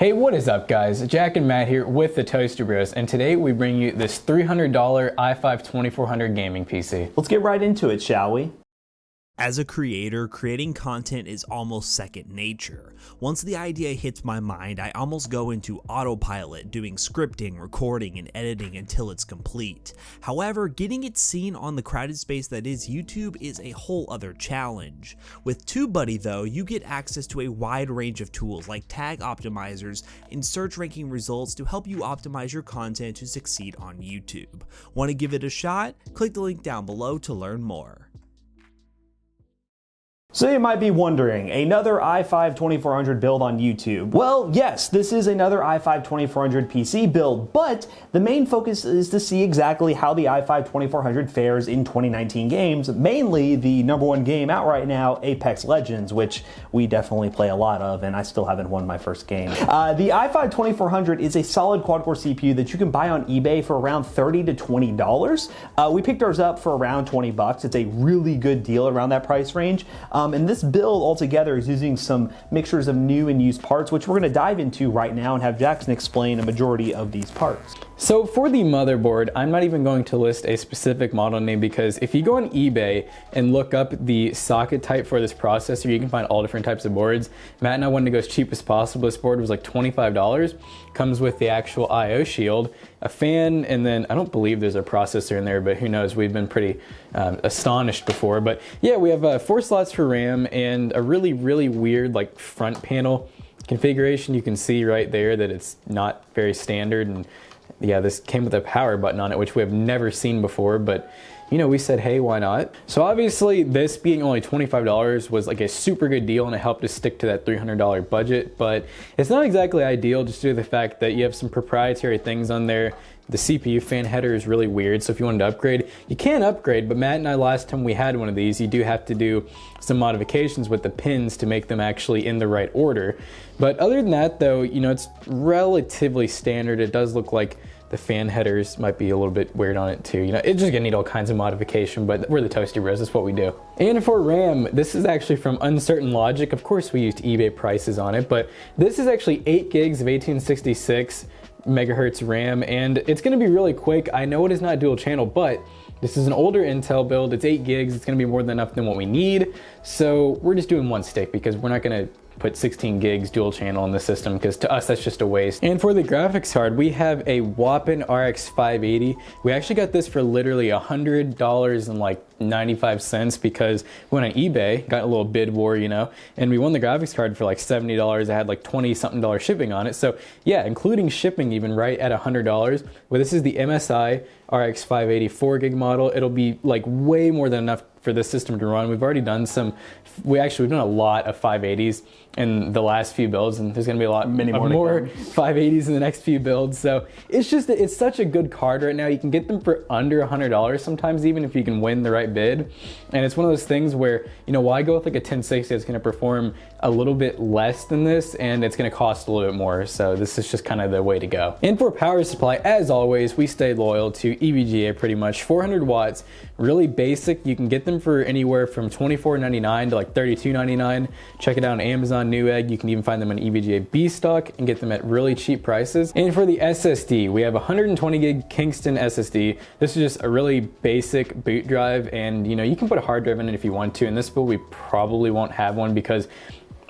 Hey, what is up guys? Jack and Matt here with the Toasty Bros, and today we bring you this $300 i5 2400 gaming PC. Let's get right into it, shall we? As a creator, creating content is almost second nature. Once the idea hits my mind, I almost go into autopilot, doing scripting, recording, and editing until it's complete. However, getting it seen on the crowded space that is YouTube is a whole other challenge. With TubeBuddy though, you get access to a wide range of tools like tag optimizers and search ranking results to help you optimize your content to succeed on YouTube. Want to give it a shot? Click the link down below to learn more. So you might be wondering, another i5 2400 build on YouTube? Well, yes, this is another i5 2400 PC build, but the main focus is to see exactly how the i5 2400 fares in 2019 games, mainly the #1 game out right now, Apex Legends, which we definitely play a lot of, and I still haven't won my first game. The i5 2400 is a solid quad-core CPU that you can buy on eBay for around $30 to $20. We picked ours up for around 20 bucks. It's a really good deal around that price range. And this build altogether is using some mixtures of new and used parts, which we're going to dive into right now and have Jackson explain a majority of these parts. So for the motherboard, I'm not even going to list a specific model name because if you go on eBay and look up the socket type for this processor, you can find all different types of boards. Matt and I wanted to go as cheap as possible. This board was like $25. Comes with the actual I/O shield, a fan, and then I don't believe there's a processor in there, but who knows? We've been pretty astonished before. But yeah, we have 4 slots for RAM and a really weird like front panel configuration. You can see right there that it's not very standard, and yeah, this came with a power button on it, which we have never seen before, but you know, we said, hey, why not? So obviously this being only $25 was like a super good deal, and it helped us stick to that $300 budget, but it's not exactly ideal just due to the fact that you have some proprietary things on there. The CPU fan header is really weird, so if you wanted to upgrade, you can upgrade, but Matt and I, last time we had one of these, you do have to do some modifications with the pins to make them actually in the right order. But other than that though, you know, it's relatively standard. It does look like the fan headers might be a little bit weird on it too. You know, it's just gonna need all kinds of modification, but we're the Toasty Bros, that's what we do. And for RAM, this is actually from Uncertain Logic. Of course we used eBay prices on it, but this is actually 8 gigs of 1866 megahertz RAM, and it's gonna be really quick. I know it is not dual channel, but this is an older Intel build. It's 8 gigs. It's gonna be more than enough than what we need. So we're just doing one stick because we're not gonna put 16 gigs dual channel in the system because to us that's just a waste. And for the graphics card, we have a Wapin RX 580. We actually got this for literally $100 and like 95 cents because we went on eBay, got a little bid war, you know, and we won the graphics card for like $70. I had like 20 something dollar shipping on it. So yeah, including shipping even right at $100. Well, this is the MSI RX 580 4 gig model. It'll be like way more than enough for this system to run. We've already done we've done a lot of 580s in the last few builds, and there's gonna be a lot more 580s in the next few builds. So it's such a good card right now. You can get them for under $100 sometimes, even if you can win the right bid. And it's one of those things where, you know, why go with like a 1060 that's gonna perform a little bit less than this, and it's gonna cost a little bit more. So this is just kind of the way to go. And for power supply, as always, we stayed loyal to EVGA pretty much. 400 watts, really basic. You can get them for anywhere from $24.99 to like $32.99. Check it out on Amazon, Newegg. You can even find them on EVGA B stock and get them at really cheap prices. And for the SSD, we have 120 gig Kingston SSD. This is just a really basic boot drive, and you know, you can put a hard drive in it if you want to. In this build, we probably won't have one because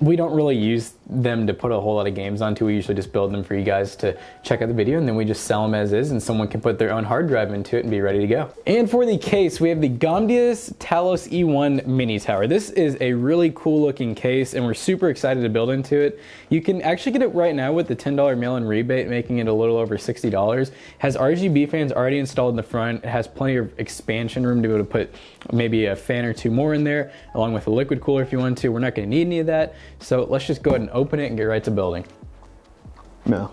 we don't really use them to put a whole lot of games onto. We usually just build them for you guys to check out the video, and then we just sell them as is, and someone can put their own hard drive into it and be ready to go. And for the case, we have the Gomdius Talos E1 Mini Tower. This is a really cool looking case, and we're super excited to build into it. You can actually get it right now with the $10 mail-in rebate, making it a little over $60. It has RGB fans already installed in the front. It has plenty of expansion room to be able to put maybe a fan or two more in there, along with a liquid cooler if you want to. We're not gonna need any of that. So let's just go ahead and open it and get right to building. No.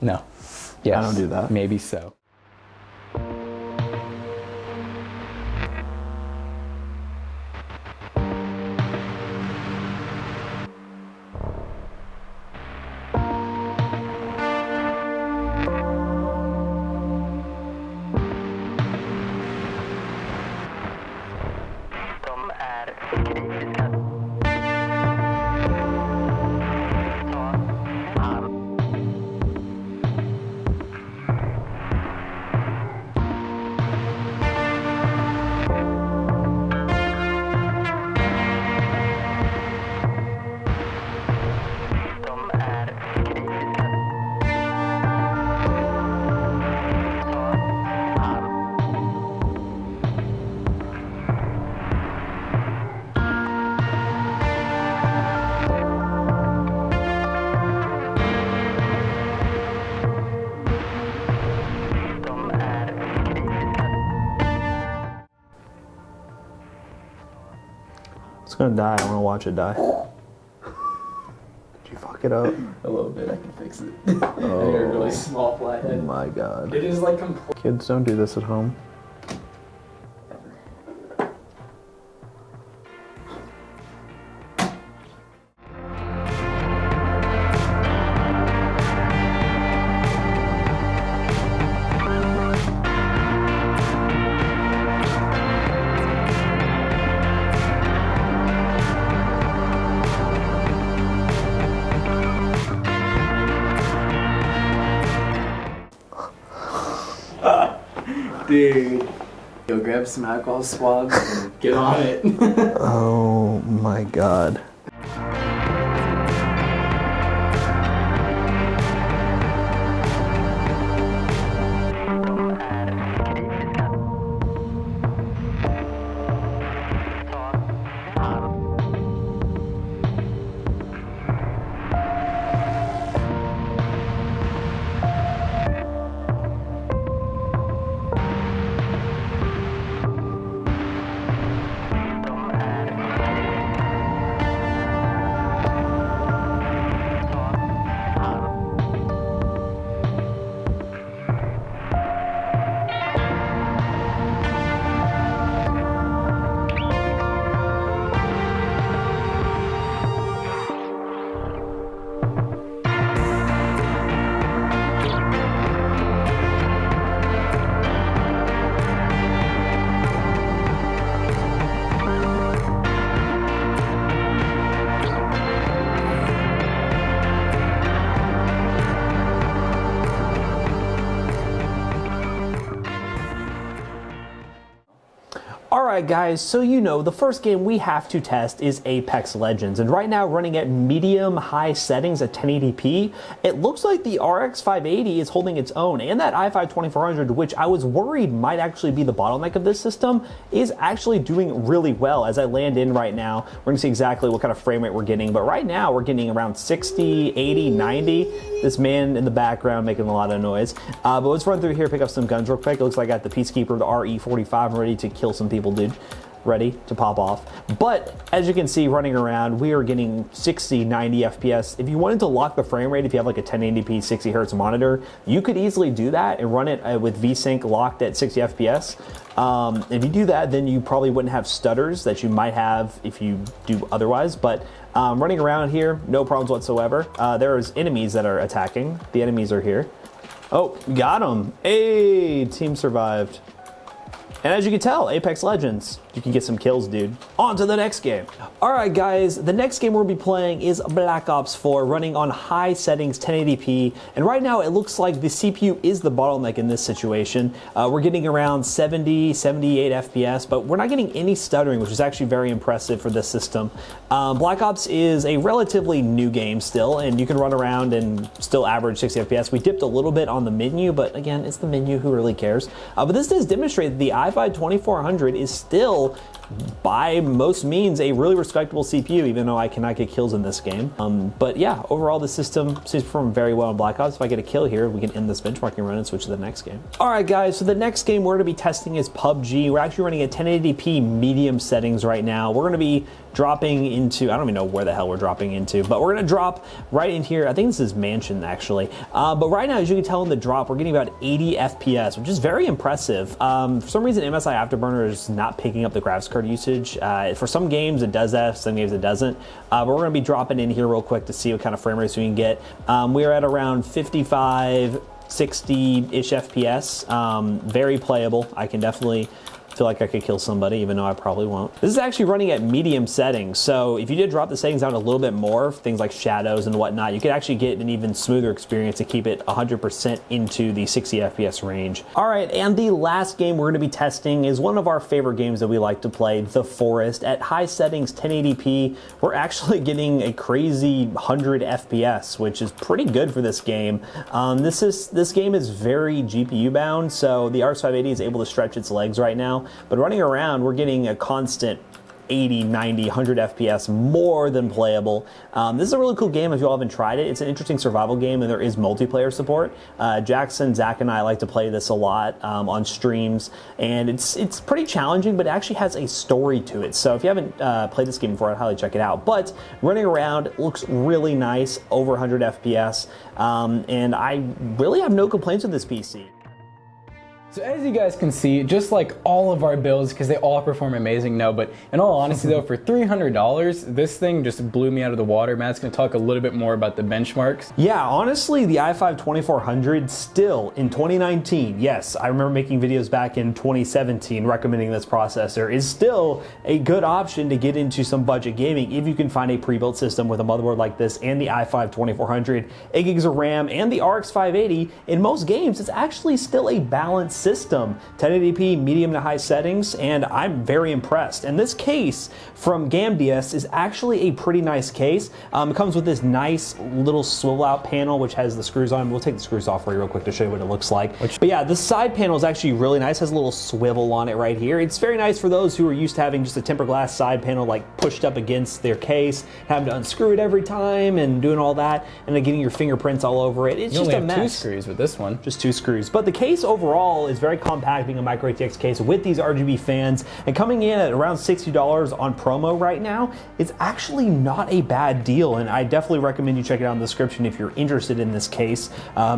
No. Yes. I don't do that. Maybe so. It's gonna die. I want to watch it die. Did you fuck it up? A little bit, I can fix it. I got a really small Oh flathead. my god. It is like complete. Kids, don't do this at home. Dude. Go grab some alcohol swabs and get on it. Oh my god. Alright guys, so you know, the first game we have to test is Apex Legends, and right now running at medium-high settings at 1080p, it looks like the RX 580 is holding its own, and that i5 2400, which I was worried might actually be the bottleneck of this system, is actually doing really well. As I land in right now, we're going to see exactly what kind of frame rate we're getting, but right now we're getting around 60, 80, 90. This man in the background making a lot of noise. But let's run through here, pick up some guns real quick. It looks like I got the Peacekeeper, the RE45. I'm ready to kill some people, dude. Ready to pop off. But as you can see, running around, we are getting 60, 90 FPS. If you wanted to lock the frame rate, if you have like a 1080p 60 hertz monitor, you could easily do that and run it with VSync locked at 60 FPS. If you do that, then you probably wouldn't have stutters that you might have if you do otherwise. But running around here, no problems whatsoever. There's enemies that are attacking. The enemies are here. Oh, got them. Hey, team survived. And as you can tell, Apex Legends, you can get some kills, dude. On to the next game. All right, guys, the next game we'll be playing is Black Ops 4, running on high settings, 1080p. And right now, it looks like the CPU is the bottleneck in this situation. We're getting around 70, 78 FPS, but we're not getting any stuttering, which is actually very impressive for this system. Black Ops is a relatively new game still, and you can run around and still average 60 FPS. We dipped a little bit on the menu, but again, it's the menu, who really cares? But this does demonstrate that the i5 2400 is still, by most means, a really respectable CPU, even though I cannot get kills in this game. But yeah, overall the system seems to perform very well in Black Ops. If I get a kill here, we can end this benchmarking run and switch to the next game. All right, guys, so the next game we're going to be testing is PUBG. We're actually running at 1080p medium settings right now. We're going to be dropping into, I don't even know where the hell we're dropping into, but we're going to drop right in here. I think this is Mansion, actually. But right now, as you can tell in the drop, we're getting about 80 FPS, which is very impressive. For some reason, MSI Afterburner is not picking up the graphics card usage. For some games, it does that. Some games, it doesn't. But we're going to be dropping in here real quick to see what kind of frame rates we can get. We are at around 55, 60-ish FPS. Very playable. I can definitely feel like I could kill somebody, even though I probably won't. This is actually running at medium settings, so if you did drop the settings down a little bit more, things like shadows and whatnot, you could actually get an even smoother experience to keep it 100% into the 60 FPS range. All right, and the last game we're gonna be testing is one of our favorite games that we like to play, The Forest. At high settings, 1080p, we're actually getting a crazy 100 FPS, which is pretty good for this game. This game is very GPU bound, so the RX 580 is able to stretch its legs right now. But running around, we're getting a constant 80, 90, 100 FPS, more than playable. This is a really cool game if you all haven't tried it. It's an interesting survival game, and there is multiplayer support. Jackson, Zach, and I like to play this a lot on streams, and it's pretty challenging, but it actually has a story to it. So if you haven't played this game before, I'd highly check it out. But running around looks really nice, over 100 FPS, and I really have no complaints with this PC. So as you guys can see, just like all of our builds, because they all perform amazing, no, but in all honesty though, for $300, this thing just blew me out of the water. Matt's gonna talk a little bit more about the benchmarks. Yeah, honestly, the i5-2400 still in 2019, yes, I remember making videos back in 2017 recommending this processor, is still a good option to get into some budget gaming if you can find a pre-built system with a motherboard like this and the i5-2400, 8 gigs of RAM, and the RX 580. In most games, it's actually still a balanced system, 1080p, medium to high settings, and I'm very impressed. And this case from GamDS is actually a pretty nice case. It comes with this nice little swivel out panel which has the screws on. We'll take the screws off for you real quick to show you what it looks like. But yeah, the side panel is actually really nice, has a little swivel on it right here. It's very nice for those who are used to having just a tempered glass side panel like pushed up against their case, having to unscrew it every time and doing all that, and then getting your fingerprints all over it. It's You just only a have mess. 2 screws with this one. Just 2 screws. But the case overall is very compact, being a micro ATX case with these RGB fans, and coming in at around $60 on promo right now, it's actually not a bad deal, and I definitely recommend you check it out in the description if you're interested in this case,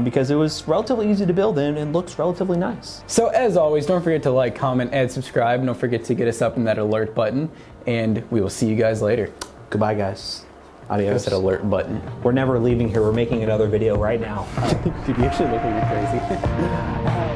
because it was relatively easy to build in and looks relatively nice. So as always, don't forget to like, comment, and subscribe. Don't forget to get us up in that alert button, and we will see you guys later. Goodbye, guys. There's Adios. that alert button. We're never leaving here. We're making another video right now. Dude, you actually look like you're crazy.